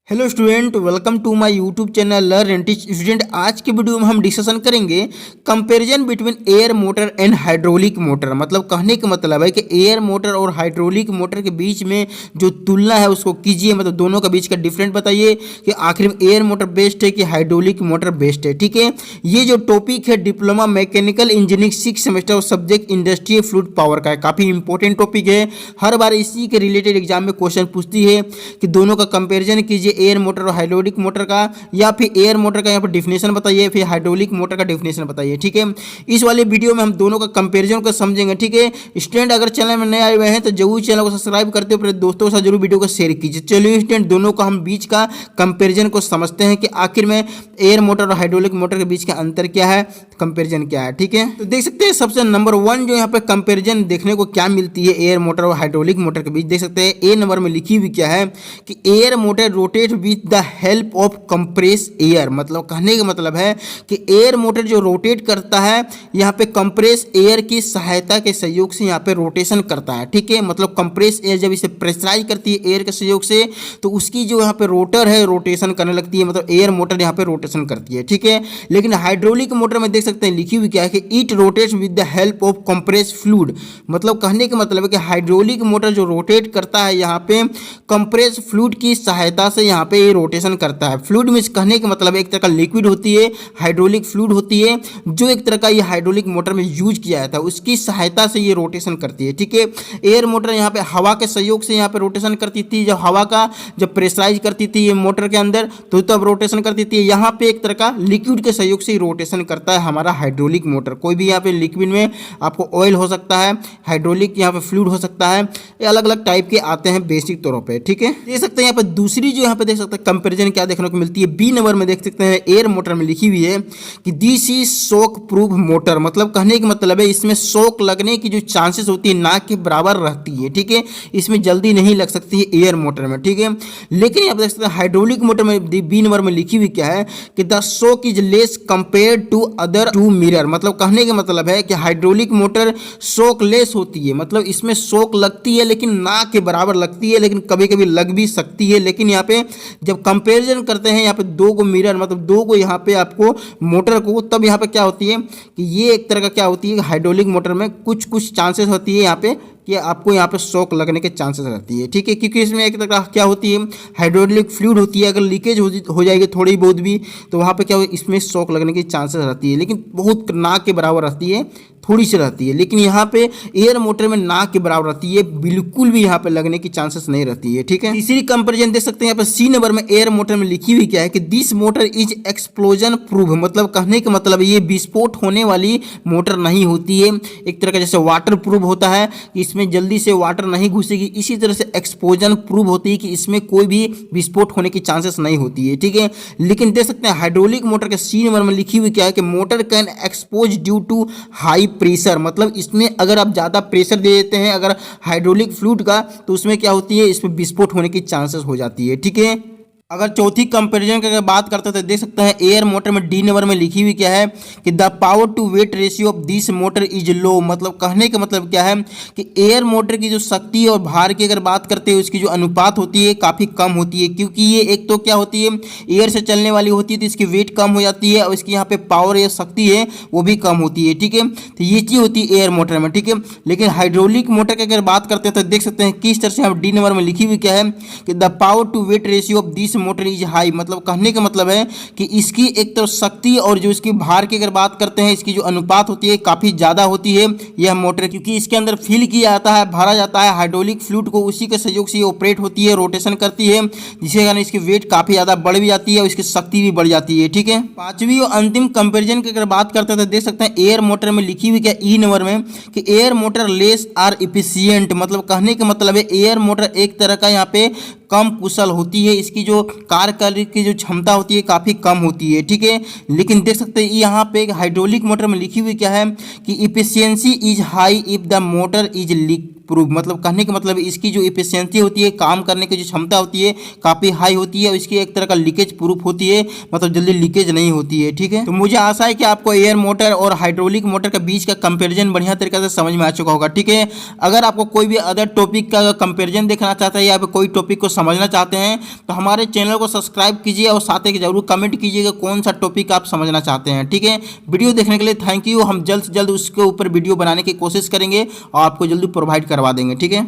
Hello student, welcome to my YouTube channel learn and teach student. आज के video में हम डिस्कशन करेंगे comparison between air motor and hydraulic motor. मतलब कहने का मतलब है कि एयर मोटर और हाइड्रोलिक मोटर के बीच में जो तुलना है उसको कीजिए। मतलब दोनों के बीच का डिफरेंट बताइए कि आखिर में एयर मोटर बेस्ट है कि हाइड्रोलिक मोटर बेस्ट है। ठीक है, ये जो टॉपिक है डिप्लोमा मैकेनिकल इंजीनियरिंग 6 सेमेस्टर और सब्जेक्ट इंडस्ट्रियल फ्लूइड पावर का है। काफ़ी इंपॉर्टेंट टॉपिक है, हर बार इसी के रिलेटेड एग्जाम में क्वेश्चन पूछती है कि दोनों का कंपेरिजन कीजिए, एयर मोटर और हाइड्रोलिक मोटर का, या फिर एयर मोटर का यहाँ पर डिफिनेशन बताइए, फिर हाइड्रोलिक मोटर का डिफिनेशन बताइए। ठीक है, इस वाले वीडियो में हम दोनों का कंपैरिजन को समझेंगे। ठीक है स्टूडेंट, अगर चैनल में नए आए हुए हैं तो जरूर चैनल को सब्सक्राइब करते हो, अपने दोस्तों के साथ जरूर वीडियो को शेयर कीजिए। चलिए स्टूडेंट, दोनों का हम बीच का कंपैरिजन को समझते हैं कि आखिर में एयर मोटर और हाइड्रोलिक मोटर के बीच का अंतर क्या है, कंपैरिजन क्या है। ठीक है, तो देख सकते हैं सबसे नंबर 1 जो यहाँ पे कंपैरिजन देखने को क्या मिलती है एयर मोटर और हाइड्रोलिक मोटर के बीच। देख सकते हैं ए नंबर में लिखी हुई क्या है कि air motor rotate with the help of compress air. मतलब कहने का मतलब है कि एयर मोटर जो रोटेट करता है यहाँ पे कंप्रेस एयर की सहायता के सहयोग से यहाँ पे रोटेशन करता है। ठीक है, मतलब कंप्रेस एयर जब इसे प्रेशराइज करती है एयर के सहयोग से तो उसकी जो यहाँ पे रोटर है रोटेशन करने लगती है, मतलब एयर मोटर यहाँ पे रोटेशन करती है। ठीक है, लेकिन हाइड्रोलिक मोटर में देख सकते हैं लिखी हुई क्या है कि it rotates with the help of compress fluid. मतलब कहने का मतलब है कि हाइड्रोलिक मोटर जो रोटेट करता है यहाँ पे कंप्रेस फ्लूइड की सहायता से यहाँ पे ये रोटेशन करता है। फ्लूइड में कहने का मतलब एक तरह का लिक्विड होती है, हाइड्रोलिक फ्लूइड होती है, जो एक तरह का ये हाइड्रोलिक मोटर में यूज किया जाता है, उसकी सहायता से ये रोटेशन करती है। ठीक है, एयर मोटर यहाँ पे हवा के सहयोग से यहाँ पे रोटेशन करती थी, जब हवा का जब प्रेशराइज करती थी ये मोटर के अंदर तो तब रोटेशन करती थी। यहाँ पे एक तरह का लिक्विड के सहयोग से रोटेशन करता है हमारा हाइड्रोलिक मोटर। कोई भी यहाँ पे लिक्विड में आपको ऑयल हो सकता है, हाइड्रोलिक यहाँ पे फ्लूइड हो सकता है, ये अलग अलग टाइप के आते हैं बेसिक तौरों पे। ठीक है, देख सकते हैं यहाँ पे दूसरी जो यहाँ पे देख सकते हैं कंपेरिजन क्या देखने को मिलती है। बी नंबर में देख सकते हैं एयर मोटर में लिखी हुई है कि this is shock proof motor. मतलब कहने का मतलब है इसमें शॉक लगने की जो चांसेस होती है ना के बराबर रहती है। ठीक है, इसमें जल्दी नहीं लग सकती है एयर मोटर में। ठीक है, लेकिन यहाँ पे देख सकते हैं हाइड्रोलिक मोटर में बी नंबर में लिखी हुई क्या है कि the shock is less compare to other two mirror. मतलब कहने का मतलब है कि हाइड्रोलिक मोटर शॉक लेस होती है, मतलब इसमें शॉक लगती है लेकिन ना के बराबर लगती है, लेकिन कभी कभी लग भी सकती है। लेकिन यहाँ पे जब कंपेरिजन करते हैं यहाँ पे दो को मिरर, मतलब दो को यहाँ पे आपको मोटर को, तब यहाँ पे क्या होती है कि ये एक तरह का क्या होती है हाइड्रोलिक मोटर में कुछ कुछ चांसेस होती है यहाँ पे कि आपको यहाँ पे शॉक लगने के चांसेस रहती है। ठीक है, क्योंकि इसमें एक तरह क्या होती है हाइड्रोलिक फ्लूइड होती है, अगर लीकेज हो जाएगी थोड़ी बहुत भी तो वहाँ पे क्या हो इसमें शॉक लगने की चांसेस रहती है, लेकिन बहुत ना के बराबर रहती है, थोड़ी सी रहती है। लेकिन यहाँ पे एयर मोटर में ना के बराबर रहती है, बिल्कुल भी यहाँ पे लगने की चांसेस नहीं रहती है। ठीक है, तीसरी कंपेरिजन देख सकते हैं यहाँ पे सी नंबर में एयर मोटर में लिखी हुई क्या है कि this motor is explosion proof. मतलब कहने का मतलब ये विस्फोट होने वाली मोटर नहीं होती है, एक तरह का जैसे वाटर प्रूफ होता है कि इसमें जल्दी से वाटर नहीं घुसेगी, इसी तरह से एक्सप्लोजन प्रूफ होती है कि इसमें कोई भी विस्फोट होने की चांसेस नहीं होती है। ठीक है, लेकिन देख सकते हैं हाइड्रोलिक मोटर के सी नंबर में लिखी हुई क्या है कि motor can expose due to high pressure. मतलब इसमें अगर आप ज़्यादा प्रेशर दे देते हैं अगर हाइड्रोलिक फ्लूइड का तो उसमें क्या होती है इसमें विस्फोट होने की चांसेस हो जाती है। ठीक है, अगर चौथी कंपैरिजन की अगर बात करते हैं तो देख सकते हैं एयर मोटर में डी नंबर में लिखी हुई क्या है कि the power to weight ratio of this motor is low. मतलब कहने का मतलब क्या है कि एयर मोटर की जो शक्ति और भार की अगर बात करते हैं उसकी जो अनुपात होती है काफ़ी कम होती है, क्योंकि ये एक तो क्या होती है एयर से चलने वाली होती है तो इसकी वेट कम हो जाती है और इसकी यहाँ पे पावर या शक्ति है वो भी कम होती है। ठीक है, तो ये चीज़ होती है एयर मोटर में। ठीक है, लेकिन हाइड्रोलिक मोटर की अगर बात करते हैं तो देख सकते हैं किस तरह से यहाँ डी नंबर में लिखी हुई क्या है कि the power to weight ratio of this motor is high. मतलब कहने का मतलब है कि इसकी एक तो शक्ति और जो इसकी भार की अगर बात करते हैं इसकी जो अनुपात होती है काफी ज्यादा होती है यह मोटर, क्योंकि इसके अंदर फिल किया जाता है, भरा जाता है हाइड्रोलिक फ्लूइड को, उसी के सहयोग से ये ऑपरेट होती है, रोटेशन करती है, जिसके कारण इसकी वेट काफी ज्यादा बढ़ भी जाती है और इसकी शक्ति भी बढ़ जाती है। ठीक है, पांचवी और अंतिम कंपेरिजन की अगर बात करते हैं तो देख सकते हैं एयर मोटर में लिखी हुई क्या ई नंबर में कि air motor less are efficient. मतलब कहने का मतलब है एयर मोटर एक तरह का यहाँ पे कम कुशल होती है, इसकी जो कार्य करने की जो क्षमता होती है काफ़ी कम होती है। ठीक है, लेकिन देख सकते हैं यहाँ पे हाइड्रोलिक मोटर में लिखी हुई क्या है कि efficiency is high if the motor is proof, मतलब कहने का मतलब इसकी जो इफिशियंसी होती है, काम करने की जो क्षमता होती है काफ़ी हाई होती है और इसकी एक तरह का लीकेज प्रूफ होती है, मतलब जल्दी लीकेज नहीं होती है। ठीक है, तो मुझे आशा है कि आपको एयर मोटर और हाइड्रोलिक मोटर के बीच का कंपैरिजन बढ़िया तरीके से समझ में आ चुका होगा। ठीक है, अगर आपको कोई भी अदर टॉपिक का कंपैरिजन देखना चाहते हैं या फिर कोई टॉपिक को समझना चाहते हैं तो हमारे चैनल को सब्सक्राइब कीजिए और साथ ही जरूर कमेंट कीजिएगा कौन सा टॉपिक आप समझना चाहते हैं। ठीक है, वीडियो देखने के लिए थैंक यू। हम जल्द से जल्द उसके ऊपर वीडियो बनाने की कोशिश करेंगे और आपको जल्दी प्रोवाइड करवा देंगे। ठीक है।